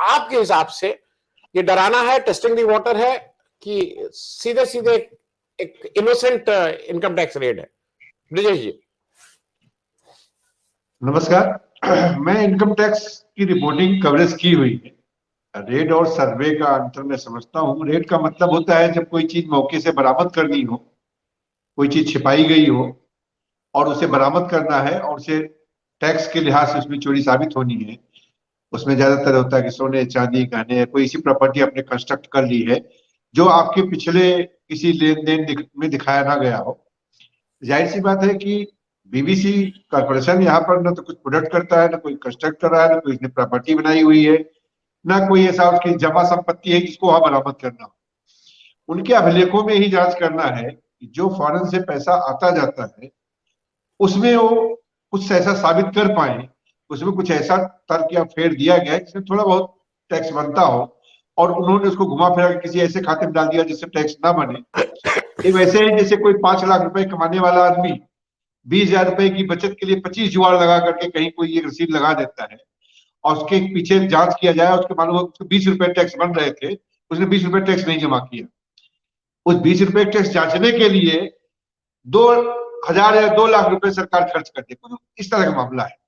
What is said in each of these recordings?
आपके हिसाब से ये डराना है, टेस्टिंग दी वाटर है, कि सीधे सीधे एक इनोसेंट इनकम टैक्स रेट है? ब्रिजेश जी नमस्कार। मैं इनकम टैक्स की रिपोर्टिंग कवरेज की हुई है। रेड और सर्वे का अंतर मैं समझता हूँ। रेड का मतलब होता है जब कोई चीज मौके से बरामद करनी हो, कोई चीज छिपाई गई हो और उसे बरामद करना है और उसे टैक्स के लिहाज से उसमें चोरी साबित होनी है। उसमें ज्यादातर होता है कि सोने चांदी गहने या कोई ऐसी प्रॉपर्टी आपने कंस्ट्रक्ट कर ली है जो आपके पिछले किसी लेन देन में दिखाया ना गया हो। जाहिर सी बात है कि बीबीसी कॉर्पोरेशन यहाँ पर ना तो कुछ प्रोडक्ट करता है, ना कोई कंस्ट्रक्ट कर रहा है, ना कोई इसने प्रॉपर्टी बनाई हुई है, ना कोई ऐसा उसकी जमा संपत्ति है जिसको वहां बरामद करना हो। उनके अभिलेखों में ही जांच करना है कि जो फॉरेन से पैसा आता जाता है उसमें वो कुछ ऐसा साबित कर पाए, उसमें कुछ ऐसा तर्क या फेर दिया गया है जिसमें थोड़ा बहुत टैक्स बनता हो और उन्होंने उसको घुमा फिरा के किसी ऐसे खाते में डाल दिया जिससे टैक्स ना बने। ये वैसे है जैसे कोई 5 लाख रुपए कमाने वाला आदमी 20,000 रुपए की बचत के लिए 25 जुगाड़ लगा करके कहीं कोई एक रसीद लगा देता है और उसके पीछे जांच किया जाए, उसके मालूम हो उसको 20 रुपए टैक्स बन रहे थे, उसने 20 रुपए टैक्स नहीं जमा किया। उस 20 रुपए टैक्स जांचने के लिए 2,000 या 2 लाख रुपए सरकार खर्च करती है। इस तरह का मामला है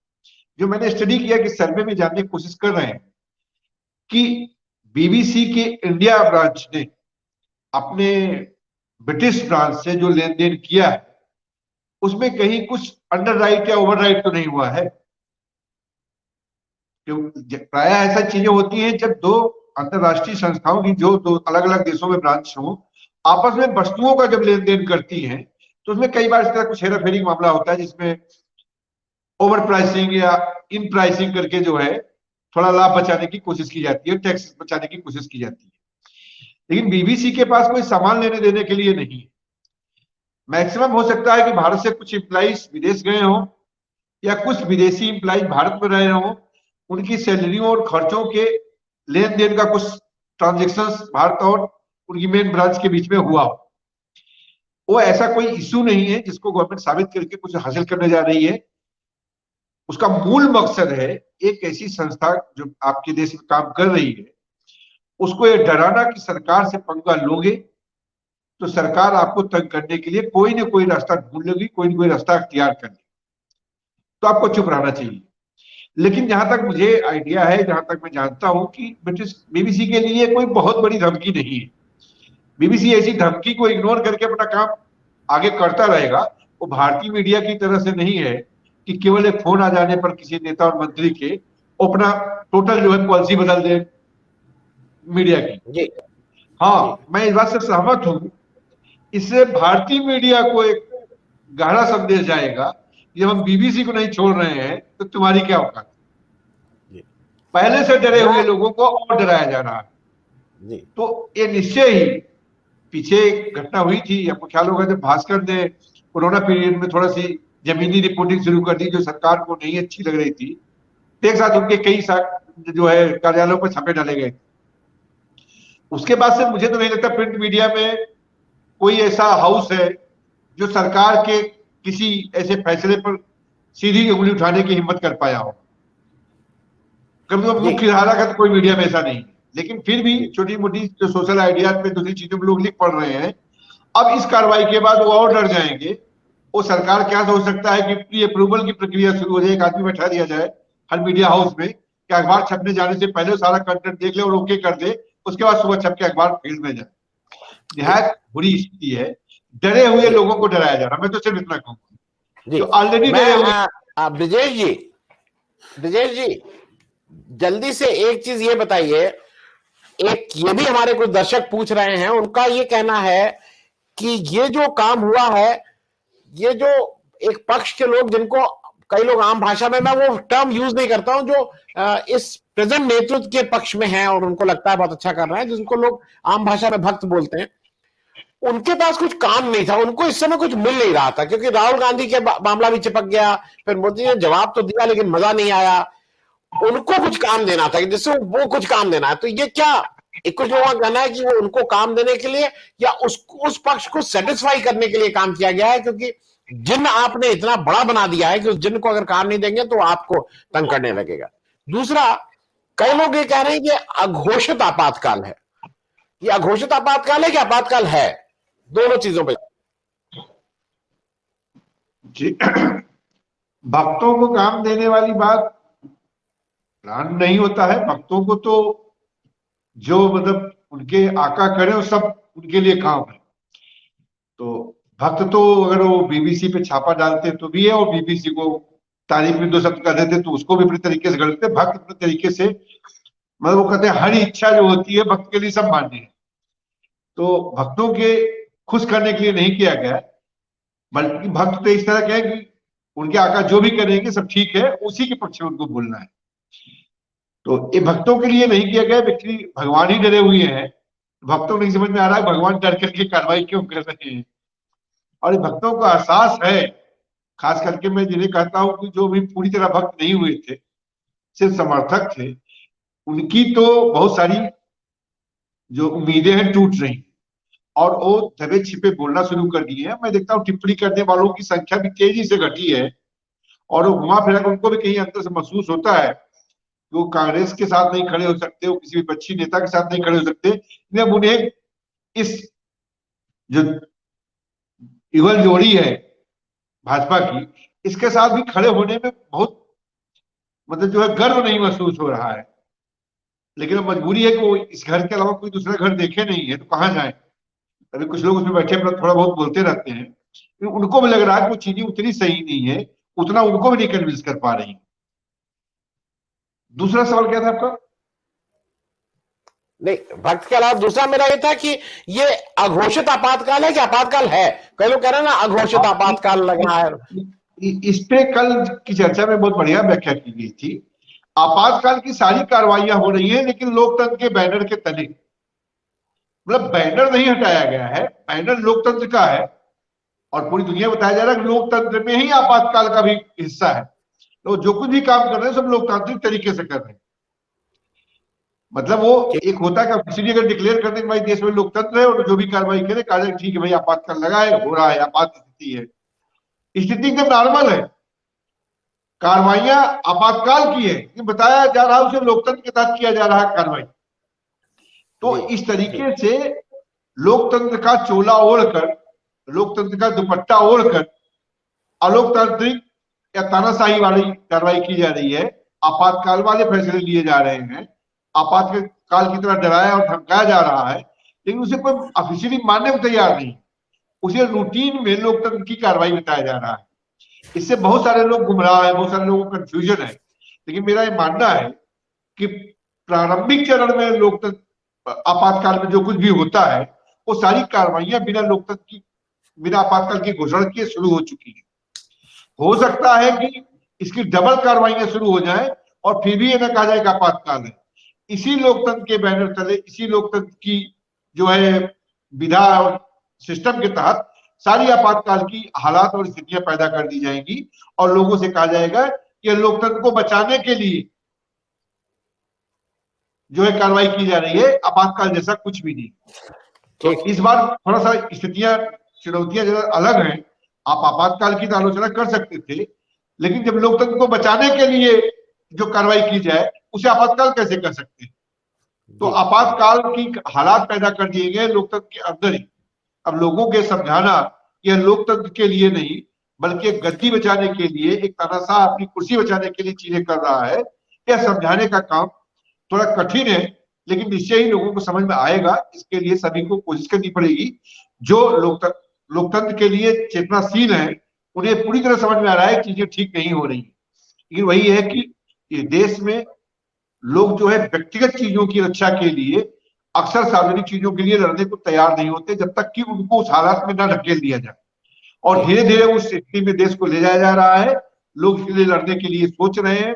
जो मैंने स्टडी किया कि सर्वे में जानने की कोशिश कर रहे हैं कि बीबीसी के इंडिया ब्रांच ने अपने ब्रिटिश ब्रांच से जो लेन देन किया है उसमें कहीं कुछ अंडर राइट या ओवर राइट तो नहीं हुआ है। प्राय ऐसा चीजें होती हैं जब दो अंतरराष्ट्रीय संस्थाओं की जो दो अलग अलग देशों में ब्रांच हो आपस में वस्तुओं का जब लेन देन करती हैं तो उसमें कई बार इस तरह कुछ हेराफेरी का मामला होता है जिसमें ओवर प्राइसिंग या इन प्राइसिंग करके जो है थोड़ा लाभ बचाने की कोशिश की जाती है, टैक्स बचाने की कोशिश की जाती है। लेकिन बीबीसी के पास कोई सामान लेने देने के लिए नहीं है। मैक्सिमम हो सकता है कि भारत से कुछ इंप्लाइज विदेश गए हों या कुछ विदेशी इंप्लाइज भारत में रहे हों, उनकी सैलरियों और खर्चों के लेन देन का कुछ ट्रांजेक्शन्स भारत और उनकी मेन ब्रांच के बीच में हुआ हो। वो ऐसा कोई इश्यू नहीं है जिसको गवर्नमेंट साबित करके कुछ हासिल करने जा रही है। उसका मूल मकसद है एक ऐसी संस्था जो आपके देश में काम कर रही है उसको ये डराना कि सरकार से पंगा लोगे तो सरकार आपको तंग करने के लिए कोई ना कोई रास्ता ढूंढ लेगी, कोई ना कोई रास्ता अख्तियार कर लेगी, तो आपको चुप रहना चाहिए। लेकिन जहां तक मुझे आइडिया है, जहां तक मैं जानता हूं कि ब्रिटिश बीबीसी के लिए कोई बहुत बड़ी धमकी नहीं है। बीबीसी ऐसी धमकी को इग्नोर करके अपना काम आगे करता रहेगा। वो भारतीय मीडिया की तरह से नहीं है कि केवल एक फोन आ जाने पर किसी नेता और मंत्री के अपना टोटल जो है पॉलिसी बदल दे मीडिया की। जी हाँ, मैं इस बात से सहमत हूं। इससे भारतीय मीडिया को एक गहरा संदेश जाएगा, जब हम बीबीसी को नहीं छोड़ रहे हैं तो तुम्हारी क्या औकात। पहले से डरे हुए लोगों को और डराया जा रहा है। तो ये निश्चय ही पीछे एक घटना हुई थी, आपको ख्याल होगा जब भास्कर ने कोरोना पीरियड में थोड़ा सी जमीनी रिपोर्टिंग शुरू कर दी जो सरकार को नहीं अच्छी लग रही थी। एक साथ उनके कई जो है कार्यालयों पर छापे डाले गए। उसके बाद से मुझे तो नहीं लगता प्रिंट मीडिया में कोई ऐसा हाउस है जो सरकार के किसी ऐसे फैसले पर सीधी उंगली उठाने की हिम्मत कर पाया हो। कभी मुख्य धारा का तो कोई मीडिया में ऐसा नहीं। लेकिन फिर भी छोटी मोटी जो सोशल आइडियाज पे दूसरी चीजों में लोग लिख पढ़ रहे हैं। अब इस कार्रवाई के बाद वो और डर जाएंगे। वो सरकार क्या सोच सकता है कि प्री अप्रूवल की प्रक्रिया शुरू हो जाए, एक आदमी बैठा दिया जाए हर मीडिया हाउस में कि अखबार छपने जाने से पहले सारा कंटेंट देख ले और ओके कर दे, उसके बाद सुबह छप के अखबार फील्ड में जाए। निहायत बुरी स्थिति है। डरे हुए लोगों को डराया जा रहा। मैं तो सिर्फ इतना कहूंगा जो ऑलरेडी डरे हुए। ब्रिजेश जी जल्दी से एक चीज ये बताइए, एक ये भी हमारे कुछ दर्शक पूछ रहे हैं, उनका ये कहना है कि ये जो काम हुआ है, ये जो एक पक्ष के लोग जिनको कई लोग आम भाषा में, मैं वो टर्म यूज नहीं करता हूं, जो इस प्रेजेंट नेतृत्व के पक्ष में है और उनको लगता है बहुत अच्छा कर रहे हैं, जिनको लोग आम भाषा में भक्त बोलते हैं, उनके पास कुछ काम नहीं था, उनको इस समय कुछ मिल नहीं रहा था क्योंकि राहुल गांधी के मामला भी चिपक गया, फिर मोदी ने जवाब तो दिया लेकिन मजा नहीं आया। उनको कुछ काम देना था जिससे वो कुछ काम देना है। तो ये क्या कुछ लोगों का कहना है कि वो उनको काम देने के लिए या उस पक्ष को सेटिस्फाई करने के लिए काम किया गया है, क्योंकि जिन आपने इतना बड़ा बना दिया है कि उस जिन को अगर काम नहीं देंगे तो आपको तंग करने लगेगा। दूसरा, कई लोग ये कह रहे हैं कि अघोषित आपातकाल है। ये अघोषित आपातकाल है कि आपातकाल है? दोनों चीजों पे। जी, भक्तों को काम देने वाली बात प्लान नहीं होता है। भक्तों को तो जो मतलब उनके आका करे वो सब उनके लिए काम है। तो भक्त तो अगर वो बीबीसी पे छापा डालते तो भी है, और बीबीसी को तारीफ में दो शब्द कर देते तो उसको भी अपने तरीके से करते। भक्त अपने तरीके से मतलब वो कहते हैं हर इच्छा जो होती है भक्त के लिए सब मान्य है। तो भक्तों के खुश करने के लिए नहीं किया गया, बल्कि भक्त तो इस तरह के हैं कि उनके आका जो भी करेंगे सब ठीक है, उसी के पक्ष में उनको बोलना है। तो ये भक्तों के लिए नहीं किया गया। व्यक्ति भगवान ही डरे हुए हैं, भक्तों को नहीं समझ में आ रहा है भगवान डर करके कार्रवाई क्यों कर रहे हैं। और ये भक्तों को एहसास है, खास करके मैं जिन्हें कहता हूं कि जो भी पूरी तरह भक्त नहीं हुए थे, सिर्फ समर्थक थे, उनकी तो बहुत सारी जो उम्मीदें हैं टूट रही, और वो दबे छिपे बोलना शुरू कर दिए हैं। मैं देखता हूँ टिप्पणी करने वालों की संख्या भी तेजी से घटी है, और वो घुमा फिरा उनको भी कहीं अंदर से महसूस होता है कि वो कांग्रेस के साथ नहीं खड़े हो सकते, वो किसी विपक्षी नेता के साथ नहीं खड़े हो सकते, इसलिए अब उन्हें इस जो युगल जोड़ी है भाजपा की, इसके साथ भी खड़े होने में बहुत मतलब जो है गर्व नहीं महसूस हो रहा है। लेकिन अब मजबूरी है कि वो इस घर के अलावा कोई दूसरा घर देखे नहीं है, तो कहाँ जाए। अभी कुछ लोग उसमें बैठे अपना थोड़ा बहुत बोलते रहते हैं, उनको भी लग रहा है कि वो चीजें उतनी सही नहीं है, उतना उनको भी नहीं कन्विंस कर पा रही। दूसरा सवाल क्या था आपका? नहीं, भक्त के अलावा दूसरा मेरा ये था कि ये अघोषित आपातकाल है कि आपातकाल है? कई लोग कह रहे हैं ना अघोषित आपातकाल लग रहा है। इस पे कल की चर्चा में बहुत बढ़िया व्याख्या की गई थी। आपातकाल की सारी कार्रवाइयां हो रही है, लेकिन लोकतंत्र के बैनर के तले, मतलब बैनर नहीं हटाया गया है, बैनर लोकतंत्र का है, और पूरी दुनिया बताया जा रहा है कि लोकतंत्र में ही आपातकाल का भी हिस्सा है। तो जो कुछ भी काम कर रहे हैं सब लोकतांत्रिक तरीके से कर रहे हैं। मतलब वो एक होता है कि ऑफिशियली अगर डिक्लेयर कर दें कि भाई देश में लोकतंत्र है और जो भी कार्रवाई करे कहा जाए ठीक है भाई आपातकाल लगा है, हो रहा है, आपात स्थिति है, स्थिति एकदम नॉर्मल है, कार्रवाइयां आपातकाल की है, ये बताया जा रहा है उसे लोकतंत्र के तहत किया जा रहा है कार्रवाई। तो इस तरीके से लोकतंत्र का चोला ओढ़कर, लोकतंत्र का दुपट्टा ओढ़कर अलोकतांत्रिक या तानाशाही वाली कार्रवाई की जा रही है, आपातकाल वाले फैसले लिए जा रहे हैं, आपातकाल की तरह डराया और धमकाया जा रहा है, लेकिन उसे कोई ऑफिशियली मानने को तैयार नहीं, उसे रूटीन में लोकतंत्र की कार्रवाई बताया जा रहा है। इससे बहुत सारे लोग गुमराह है, बहुत सारे लोगों को कंफ्यूजन है। लेकिन मेरा ये मानना है कि प्रारंभिक चरण में लोकतंत्र आपातकाल में जो कुछ भी होता है वो सारी कार्रवाइयां बिना लोकतंत्र की, बिना आपातकाल की घोषणा किए शुरू हो चुकी है। हो सकता है कि इसकी डबल कार्रवाइयां शुरू हो जाए और फिर भी ये ना कहा जाए कि आपातकाल है। इसी लोकतंत्र के बैनर तले, इसी लोकतंत्र की जो है विधा और सिस्टम के तहत सारी आपातकाल की हालात और स्थितियां पैदा कर दी जाएंगी, और लोगों से कहा जाएगा कि लोकतंत्र को बचाने के लिए जो है कार्रवाई की जा रही है, आपातकाल जैसा कुछ भी नहीं। तो इस बार थोड़ा सा स्थितियां, चुनौतियां जरा अलग हैं। आप आपातकाल की तो आलोचना कर सकते थे, लेकिन जब लोकतंत्र को बचाने के लिए जो कार्रवाई की जाए उसे आपातकाल कैसे कर सकते हैं? तो आपातकाल की हालात पैदा कर दिए गए लोकतंत्र के अंदर ही। अब लोगों के समझाना यह लोकतंत्र के लिए नहीं बल्कि एक गद्दी बचाने के लिए, एक तानाशाह अपनी कुर्सी बचाने के लिए चीजें कर रहा है, यह समझाने का काम थोड़ा कठिन है, लेकिन निश्चय ही लोगों को समझ में आएगा। इसके लिए सभी को कोशिश करनी पड़ेगी। जो लोकतंत्र के लिए चेतनाशील है उन्हें पूरी तरह समझ में आ रहा है चीजें ठीक नहीं हो रही। लेकिन वही है कि इस देश में लोग जो है व्यक्तिगत चीजों की रक्षा के लिए अक्सर सार्वजनिक चीजों के लिए लड़ने को तैयार नहीं होते जब तक कि उनको उस हालात में न ढकेल दिया जाए। और धीरे धीरे उस स्थिति में देश को ले जाया जा रहा है। लोग इसके लिए लड़ने के लिए सोच रहे हैं,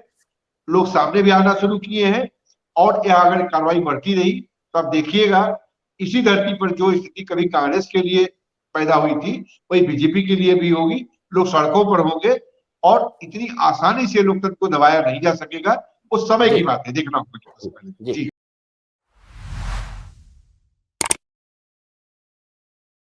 लोग सामने भी आना शुरू किए हैं, और यह अगर कार्रवाई बढ़ती रही तो आप देखिएगा इसी धरती पर जो स्थिति कभी कांग्रेस के लिए पैदा हुई थी वही बीजेपी के लिए भी होगी। लोग सड़कों पर होंगे और इतनी आसानी से लोकतंत्र को दबाया नहीं जा सकेगा। उस समय की बात है, देखना होगा। जी।